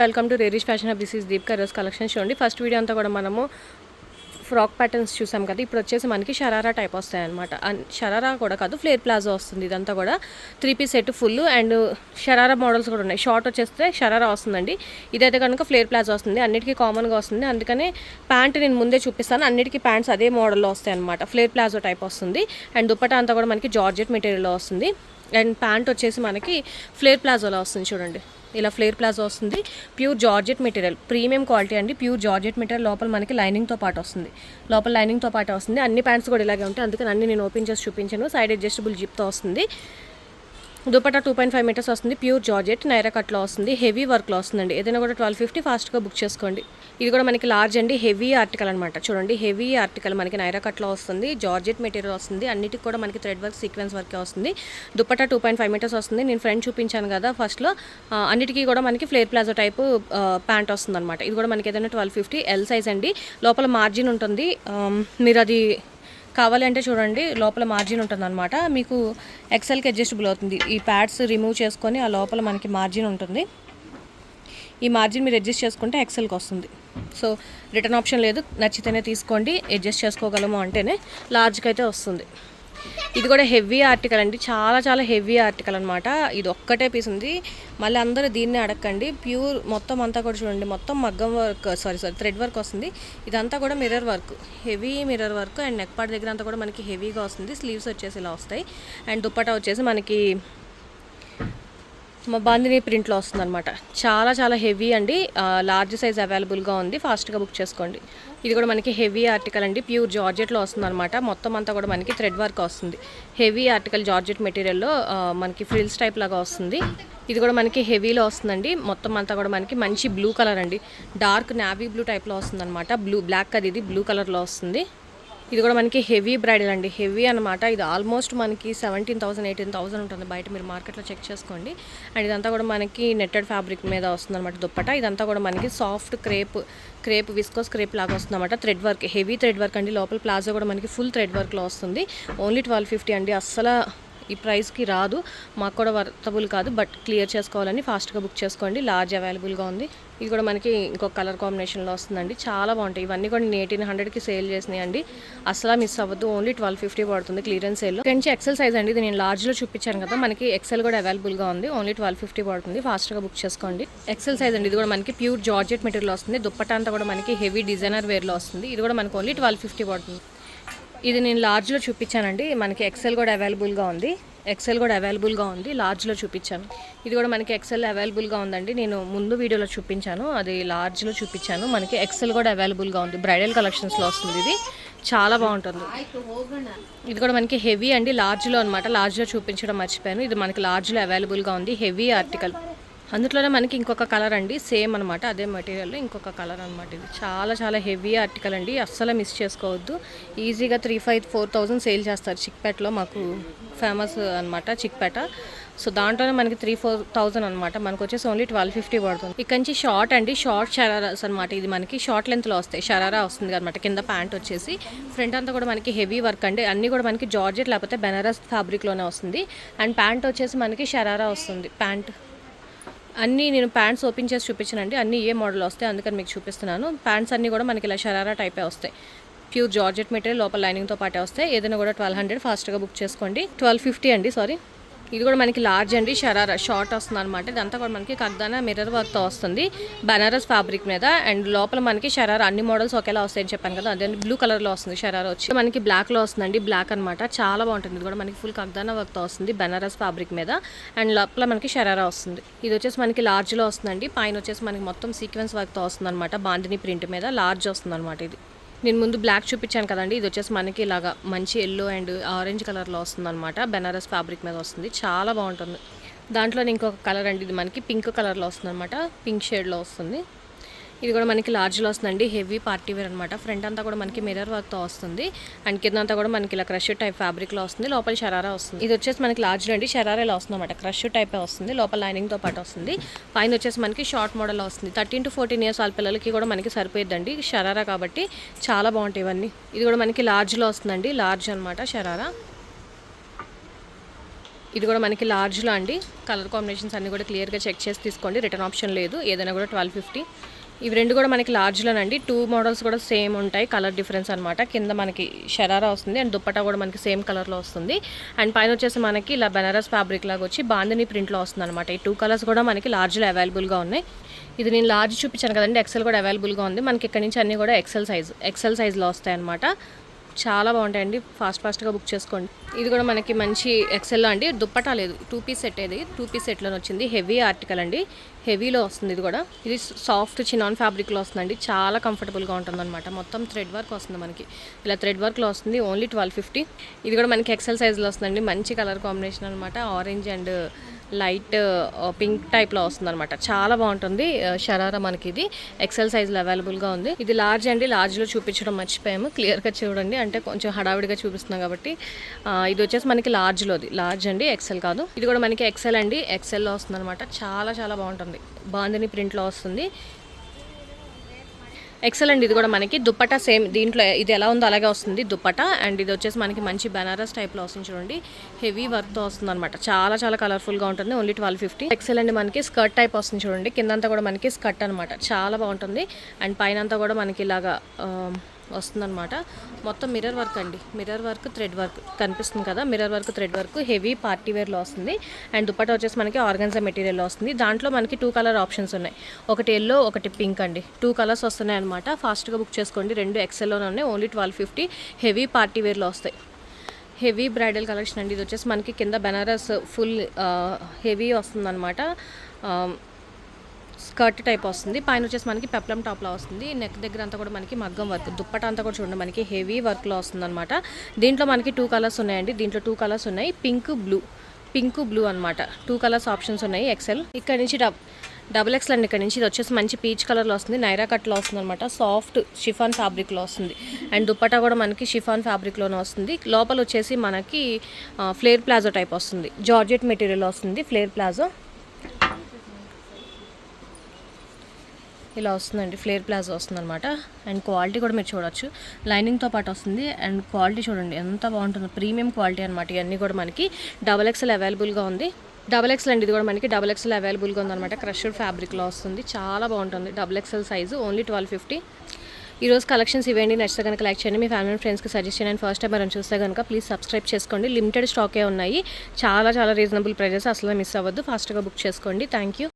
Welcome to Rareish fashion hub. This is Deepika. రోజు collections చూడండి. First video అంతా కూడా మనము ఫ్రాక్ ప్యాటర్న్స్ చూసాం కదా. ఇప్పుడు వచ్చేసి మనకి షరారా టైప్ వస్తాయి అనమాట. షరారా కూడా కాదు, ఫ్లేర్ ప్లాజో వస్తుంది. ఇదంతా కూడా 3 piece set full and sharara models కూడా ఉన్నాయి. షార్ట్ వచ్చేస్తే షరారా వస్తుందండి. ఇదైతే కనుక ఫ్లేర్ ప్లాజో వస్తుంది. అన్నిటికీ కామన్గా వస్తుంది. అందుకనే ప్యాంట్ నేను ముందే చూపిస్తాను. అన్నిటికీ ప్యాంట్స్ అదే మోడల్లో వస్తాయి అనమాట. ఫ్లేర్ ప్లాజో టైప్ వస్తుంది. అండ్ దుపట్టా అంతా కూడా మనకి జార్జెట్ మెటీరియల్లో వస్తుంది. అండ్ ప్యాంట్ వచ్చేసి మనకి ఫ్లేర్ ప్లాజోలో వస్తుంది. చూడండి, ఇలా ఫ్లేర్ ప్లాజో వస్తుంది. Pure georgette material, premium quality అండి. Pure georgette material. లోపల మనకి లైనింగ్తో పాటు వస్తుంది. అన్ని ప్యాంట్స్ కూడా ఇలాగే ఉంటాయి. అందుకని అన్ని నేను ఓపెన్ చేసి చూపించాను. సైడ్ అడ్జస్టబుల్ జిప్తో వస్తుంది. దుపట్టా 2.5 మీటర్స్ వస్తుంది. ప్యూర్ జార్జెట్ నైరా కట్లో వస్తుంది. హెవీ వర్క్లో వస్తుందండి. ఏదైనా కూడా 1250 ఫాస్ట్గా బుక్ చేసుకోండి. ఇది కూడా మనకి లార్జ్ అండి. హెవీ ఆర్టికల్ అనమాట. చూడండి, హెవీ ఆర్టికల్ మనకి నైరా కట్లో వస్తుంది. జార్జెట్ మెటీరియల్ వస్తుంది. అన్నిటికి కూడా మనకి థ్రెడ్ వర్క్, సీక్వెన్స్ వర్కే వస్తుంది. దుపట్టా 2.5 మీటర్స్ వస్తుంది. నేను ఫ్రంట్ చూపించాను కదా ఫస్ట్లో. అన్నిటికీ కూడా మనకి ఫ్లేర్ ప్లాజో టైపు ప్యాంట్ వస్తుంది అనమాట. ఇది కూడా మనకి ఏదైనా 1250 ఎల్ సైజ్ అండి. లోపల మార్జిన్ ఉంటుంది. మీరు అది కావాలంటే చూడండి, లోపల మార్జిన్ ఉంటుంది అనమాట. మీకు ఎక్సెల్కి అడ్జస్టబుల్ అవుతుంది. ఈ ప్యాడ్స్ రిమూవ్ చేసుకొని ఆ లోపల మనకి మార్జిన్ ఉంటుంది. ఈ మార్జిన్ మీరు అడ్జస్ట్ చేసుకుంటే ఎక్సెల్కి వస్తుంది. సో రిటర్న్ ఆప్షన్ లేదు. నచ్చితేనే తీసుకోండి. అడ్జస్ట్ చేసుకోగలము అంటేనే లార్జ్కి అయితే వస్తుంది. ఇది కూడా హెవీ ఆర్టికల్ అండి. చాలా చాలా హెవీ ఆర్టికల్ అనమాట. ఇది ఒక్కటే పీస్ ఉంది. మళ్ళీ అందరూ దీన్నే అడగండి. ప్యూర్ మొత్తం అంతా కూడా చూడండి, మొత్తం మగ్గం వర్క్, సారీ థ్రెడ్ వర్క్ వస్తుంది. ఇదంతా కూడా mirror work, heavy mirror work. And neck part దగ్గర అంతా కూడా మనకి హెవీగా వస్తుంది. స్లీవ్స్ వచ్చేసి ఇలా వస్తాయి. అండ్ దుపట్టా వచ్చేసి మనకి బాందిని ప్రింట్లో వస్తుంది అనమాట. చాలా చాలా హెవీ అండి. లార్జ్ సైజ్ అవైలబుల్గా ఉంది. ఫాస్ట్గా బుక్ చేసుకోండి. ఇది కూడా మనకి హెవీ ఆర్టికల్ అండి. ప్యూర్ జార్జెట్లో వస్తుంది అనమాట. మొత్తం అంతా కూడా మనకి థ్రెడ్ వర్క్ వస్తుంది. హెవీ ఆర్టికల్ జార్జెట్ మెటీరియల్లో మనకి ఫ్రిల్స్ టైప్ లాగా వస్తుంది. ఇది కూడా మనకి హెవీలో వస్తుందండి. మొత్తం అంతా కూడా మనకి మంచి బ్లూ కలర్ అండి. డార్క్ నావీ బ్లూ టైప్లో వస్తుంది అనమాట. బ్లాక్ అది, ఇది బ్లూ కలర్లో వస్తుంది. ఇది కూడా మనకి హెవీ బ్రైడల్ అండి. హెవీ అనమాట. ఇది ఆల్మోస్ట్ మనకి 17,000 18,000 ఉంటుంది బయట. మీరు మార్కెట్లో చెక్ చేసుకోండి. అండ్ ఇదంతా కూడా మనకి నెట్టెడ్ ఫ్యాబ్రిక్ మీద వస్తుంది అనమాట దుప్పట్టా. ఇదంతా కూడా మనకి సాఫ్ట్ క్రేప్ విస్కోస్ క్రేప్ లాగా వస్తుంది అనమాట. Thread work, heavy thread work అండి. లోపల ప్లాజో కూడా మనకి ఫుల్ థ్రెడ్ వర్క్లో వస్తుంది. ఓన్లీ 1250 అండి. అస్సలు ఈ ప్రైస్కి రాదు. మాకు కూడా వర్తబుల్ కాదు. బట్ క్లియర్ చేసుకోవాలని ఫాస్ట్గా బుక్ చేసుకోండి. లార్జ్ అవైలబుల్గా ఉంది. ఇది కూడా మనకి ఇంకొక కలర్ కాంబినేషన్లో వస్తుందండి. చాలా బాగుంటాయి. ఇవన్నీ కూడా నేను 1800కి సేల్ చేసినాయి అండి. అసలు మిస్ అవ్వద్దు. ఓన్లీ 1250 పడుతుంది క్లియరెన్స్ సేల్లో. కొంచెం ఎక్సెల్ సైజ్ అండి. ఇది నేను లార్జ్లో చూపించాను కదా. మనకి ఎక్సెల్ కూడా అవైలబుల్గా ఉంది. ఓన్లీ 1250 పడుతుంది. ఫాస్ట్గా బుక్ చేసుకోండి. ఎక్సెల్ సైజ్ అండి. ఇది కూడా మనకి ప్యూర్ జార్జెట్ మెటీరియల్ వస్తుంది. దుప్పట్టా అంతా కూడా మనకి హెవీ డిజైనర్ వేర్లో వస్తుంది. ఇది కూడా మనకి ఓన్లీ 1250 పడుతుంది. ఇది నేను లార్జ్లో చూపించానండి. మనకి ఎక్సెల్ కూడా అవైలబుల్గా ఉంది. లార్జ్లో చూపించాను. ఇది కూడా మనకి ఎక్సెల్ అవైలబుల్గా ఉందండి. నేను ముందు వీడియోలో చూపించాను, అది లార్జ్లో చూపించాను. మనకి ఎక్సెల్ కూడా అవైలబుల్గా ఉంది. బ్రైడల్ కలెక్షన్స్లో వస్తుంది. ఇది చాలా బాగుంటుంది. ఇది కూడా మనకి హెవీ అండి. లార్జ్లో అనమాట. లార్జ్లో చూపించడం మర్చిపోయాను. ఇది మనకి లార్జ్లో అవైలబుల్గా ఉంది. Heavy article. అందులోనే మనకి ఇంకొక కలర్ అండి. సేమ్ అనమాట, అదే మెటీరియల్లో ఇంకొక కలర్ అనమాట. ఇది చాలా చాలా హెవీ ఆర్టికల్ అండి. అస్సలు మిస్ చేసుకోవద్దు. ఈజీగా 3,500-4,000 సేల్ చేస్తారు. చిక్పేటలో మాకు ఫేమస్ అనమాట చిక్పేట. సో దాంట్లోనే మనకి 3,000-4,000 అనమాట. మనకు వచ్చేసి ఓన్లీ 1250 పడుతుంది. ఇక్కడ నుంచి షార్ట్ అండి. షార్ట్ షరారాస్ అనమాట. ఇది మనకి షార్ట్ లెంత్లో వస్తాయి. షరారా వస్తుంది అనమాట. కింద ప్యాంట్ వచ్చేసి ఫ్రంట్ అంతా కూడా మనకి హెవీ వర్క్ అండి. అన్నీ కూడా మనకి జార్జెట్ లేకపోతే బెనారస్ ఫ్యాబ్రిక్లోనే వస్తుంది. అండ్ ప్యాంట్ వచ్చేసి మనకి షరారా వస్తుంది. ప్యాంట్ అన్నీ నేను ప్యాంట్స్ ఓపెన్ చేసి చూపించానండి. అన్నీ ఏ మోడల్ వస్తాయి, అందుకని మీకు చూపిస్తున్నాను. ప్యాంట్స్ అన్నీ కూడా మనకి ఇలా షరారా టైపే వస్తాయి. ప్యూర్ జార్జెట్ మెటీరియల్, లోపల లైనింగ్తో పాటే వస్తాయి. ఏదైనా కూడా 1200 ఫాస్ట్గా బుక్ చేసుకోండి. 1250 అండి, సారీ. ఇది కూడా మనకి లార్జ్ అండి. షరారా షార్ట్ వస్తుంది అనమాట. ఇదంతా కూడా మనకి కగ్దానా మిర్రర్ వర్క్తో వస్తుంది బనారస్ ఫ్యాబ్రిక్ మీద. అండ్ లోపల మనకి షరారా అన్ని మోడల్స్ ఒకేలా వస్తాయని చెప్పాను కదా. అదే బ్లూ కలర్లో వస్తుంది. షరారా వచ్చి మనకి బ్లాక్లో వస్తుందండి. బ్లాక్ అనమాట. చాలా బాగుంటుంది. ఇది కూడా మనకి ఫుల్ కగ్దానా వర్క్తో వస్తుంది బనారస్ ఫ్యాబ్రిక్ మీద. అండ్ లోపల మనకి షరారా వస్తుంది. ఇది వచ్చేసి మనకి లార్జ్లో వస్తుందండి. పైన వచ్చేసి మనకి మొత్తం సీక్వెన్స్ వర్క్తో వస్తుంది అనమాట. బాందిని ప్రింట్ మీద లార్జ్ వస్తుంది అనమాట. ఇది నేను ముందు బ్లాక్ చూపించాను కదండి. ఇది వచ్చేసి మనకి ఇలాగా మంచి ఎల్లో అండ్ ఆరెంజ్ కలర్లో వస్తుంది అనమాట. బెనారస్ ఫ్యాబ్రిక్ మీద వస్తుంది. చాలా బాగుంటుంది. దాంట్లోనే ఇంకొక కలర్ అండి. ఇది మనకి పింక్ కలర్లో వస్తుంది అనమాట. పింక్ షేడ్లో వస్తుంది. ఇది కూడా మనకి లార్జ్లో వస్తుందండి. హెవీ పార్టీ వేర్ అనమాట. ఫ్రంట్ అంతా కూడా మనకి మిర్రర్ వర్క్తో వస్తుంది. అండ్ కింద అంతా కూడా మనకి ఇలా క్రష్ టైప్ ఫ్యాబ్రిక్లో వస్తుంది. లోపల షరారా వస్తుంది. ఇది వచ్చేసి మనకి లార్జ్లో అండి. షరారా ఇలా వస్తుంది అనమాట. క్రష్ టైపే వస్తుంది. లోపల లైనింగ్తో పాటు వస్తుంది. పైన వచ్చేసి మనకి షార్ట్ మోడల్ వస్తుంది. 13 to 14 years వాళ్ళ పిల్లలకి కూడా మనకి సరిపోయిద్దండి షరారా కాబట్టి. చాలా బాగుంటాయి ఇవన్నీ. ఇది కూడా మనకి లార్జ్లో వస్తుందండి. లార్జ్ అనమాట షరారా. ఇది కూడా మనకి లార్జ్లో అండి. కలర్ కాంబినేషన్స్ అన్నీ కూడా క్లియర్గా చెక్ చేసి తీసుకోండి. రిటర్న్ ఆప్షన్ లేదు. ఏదైనా కూడా 1250. ఇవి రెండు కూడా మనకి లార్జ్లోనండి. 2 మోడల్స్ కూడా సేమ్ ఉంటాయి. కలర్ డిఫరెన్స్ అనమాట. కింద మనకి షరారా వస్తుంది అండ్ దుప్పటా కూడా మనకి సేమ్ కలర్లో వస్తుంది. అండ్ పైన వచ్చేసి మనకి ఇలా బెనారస్ ఫ్యాబ్రిక్ లాగా వచ్చి బాందిని ప్రింట్లో వస్తుంది అనమాట. ఈ 2 కలర్స్ కూడా మనకి లార్జ్లో అవైలబుల్గా ఉన్నాయి. ఇది నేను లార్జ్ చూపించాను కదండి. ఎక్సెల్ కూడా అవైలబుల్గా ఉంది. మనకి ఇక్కడ నుంచి అన్నీ కూడా ఎక్సెల్ సైజ్లో వస్తాయి అనమాట. చాలా బాగుంటాయండి. ఫాస్ట్గా బుక్ చేసుకోండి. ఇది కూడా మనకి మంచి ఎక్సెల్లో అండి. దుప్పటా లేదు, 2 పీస్ సెట్. ఇది 2 పీస్ సెట్లోనే వచ్చింది. హెవీ ఆర్టికల్ అండి. హెవీలో వస్తుంది. ఇది కూడా ఇది సాఫ్ట్ చినాన్ ఫ్యాబ్రిక్లో వస్తుందండి. చాలా కంఫర్టబుల్గా ఉంటుంది అనమాట. మొత్తం థ్రెడ్ వర్క్ వస్తుంది మనకి. ఇలా థ్రెడ్ వర్క్లో వస్తుంది. ఓన్లీ 1250. ఇది కూడా మనకి ఎక్సెల్ సైజ్లో వస్తుందండి. మంచి కలర్ కాంబినేషన్ అనమాట. ఆరెంజ్ అండ్ లైట్ పింక్ టైప్లో వస్తుంది అనమాట. చాలా బాగుంటుంది. షరారా మనకి ఇది ఎక్సెల్ సైజ్లో అవైలబుల్గా ఉంది. ఇది లార్జ్ అండి. లార్జ్లో చూపించడం మర్చిపోయాము. క్లియర్గా చూడండి, అంటే కొంచెం హడావిడిగా చూపిస్తున్నాం కాబట్టి. ఇది వచ్చేసి మనకి లార్జ్ అండి, ఎక్సెల్ కాదు. ఇది కూడా మనకి ఎక్సెల్ అండి. ఎక్సెల్లో వస్తుంది అనమాట. చాలా బాగుంటుంది. బాందిని ప్రింట్లో వస్తుంది. ఎక్సెల్ అండి. ఇది కూడా మనకి దుప్పటా సేమ్ దీంట్లో ఇది ఎలా ఉందో అలాగే వస్తుంది దుప్పటా. అండ్ ఇది వచ్చేసి మనకి మంచి బెనారస్ టైప్లో వస్తుంది చూడండి. హెవీ వర్క్తో వస్తుంది అనమాట. చాలా కలర్ఫుల్గా ఉంటుంది. ఓన్లీ 1250. ఎక్సెల్ అండి. మనకి స్కర్ట్ టైప్ వస్తుంది చూడండి. కిందంతా కూడా మనకి స్కర్ట్ అనమాట. చాలా బాగుంటుంది. అండ్ పైన అంతా కూడా మనకి ఇలాగా వస్తుందన్నమాట. మొత్తం మిర్రర్ వర్క్ అండి. మిర్రర్ వర్క్ థ్రెడ్ వర్క్ కనిపిస్తుంది కదా. Mirror work thread work heavy party వేర్లో వస్తుంది. అండ్ దుపట్టా వచ్చేసి మనకి ఆర్గన్జా మెటీరియల్లో వస్తుంది. దాంట్లో మనకి 2 కలర్ ఆప్షన్స్ ఉన్నాయి. ఒకటి ఎల్లో, ఒకటి పింక్ అండి. 2 కలర్స్ వస్తున్నాయి అనమాట. ఫాస్ట్గా బుక్ చేసుకోండి. 2 ఎక్సెల్లోనే ఉన్నాయి. ఓన్లీ 1250. హెవీ పార్టీ వేర్లో వస్తాయి. హెవీ బ్రైడల్ కలెక్షన్ అండి. ఇది వచ్చేసి మనకి కింద బెనారస్ ఫుల్ హెవీ వస్తుందన్నమాట. స్కర్ట్ టైప్ వస్తుంది. పైన వచ్చేసి మనకి పెప్లం టాప్లో వస్తుంది. నెక్ దగ్గర అంతా కూడా మనకి మగ్గం వర్క్. దుప్పటా అంతా కూడా చూడండి మనకి హెవీ వర్క్లో వస్తుంది అనమాట. దీంట్లో మనకి 2 కలర్స్ ఉన్నాయండి. దీంట్లో 2 కలర్స్ ఉన్నాయి. పింక్ బ్లూ అనమాట. 2 కలర్స్ ఆప్షన్స్ ఉన్నాయి. ఎక్సెల్ ఇక్కడ నుంచి డబుల్ ఎక్స్ఎల్ అండి. ఇక్కడ నుంచి ఇది వచ్చేసి మంచి పీచ్ కలర్లో వస్తుంది. నైరా కట్లో వస్తుంది అనమాట. సాఫ్ట్ షిఫాన్ ఫ్యాబ్రిక్లో వస్తుంది. అండ్ దుప్పటా కూడా మనకి షిఫాన్ ఫ్యాబ్రిక్లోనే వస్తుంది. లోపల వచ్చేసి మనకి ఫ్లేర్ ప్లాజో టైప్ వస్తుంది. జార్జెట్ మెటీరియల్ వస్తుంది. ఫ్లేర్ ప్లాజో ఇలా వస్తుందండి. ఫ్లేర్ ప్లాజో వస్తుంది అనమాట. అండ్ క్వాలిటీ కూడా మీరు చూడొచ్చు. లైనింగ్తో పాటు వస్తుంది. అండ్ క్వాలిటీ చూడండి ఎంత బాగుంటుందో. ప్రీమియం క్వాలిటీ అనమాట. ఇవన్నీ కూడా మనకి డబల్ ఎక్స్ఎల్ అవైలబుల్గా ఉంది. డబల్ ఎక్స్ఎల్ అండి. ఇది కూడా మనకి డబల్ ఎక్స్ఎల్ అవైలబుల్గా ఉందన్నమాట. క్రష్డ్ ఫ్యాబ్రిక్లో వస్తుంది. చాలా బాగుంటుంది. Double XL size. ఓన్లీ 1250. ఈరోజు కలెక్షన్స్ ఇవేంటి. నచ్చితే కనుక లైక్ చేయండి. మీ ఫ్యామిలీ అండ్ ఫ్రెండ్స్కి సజెస్ట్ చేయండి. అండ్ ఫస్ట్ టైం మనం చూస్తే కనుక ప్లీజ్ సబ్స్క్రైబ్ చేసుకోండి. లిమిటెడ్ స్టాకే ఉన్నాయి. చాలా రీజనబుల్ ప్రైజెస్. అసలు మిస్ అవ్వద్దు. ఫాస్ట్గా బుక్ చేసుకోండి. Thank you.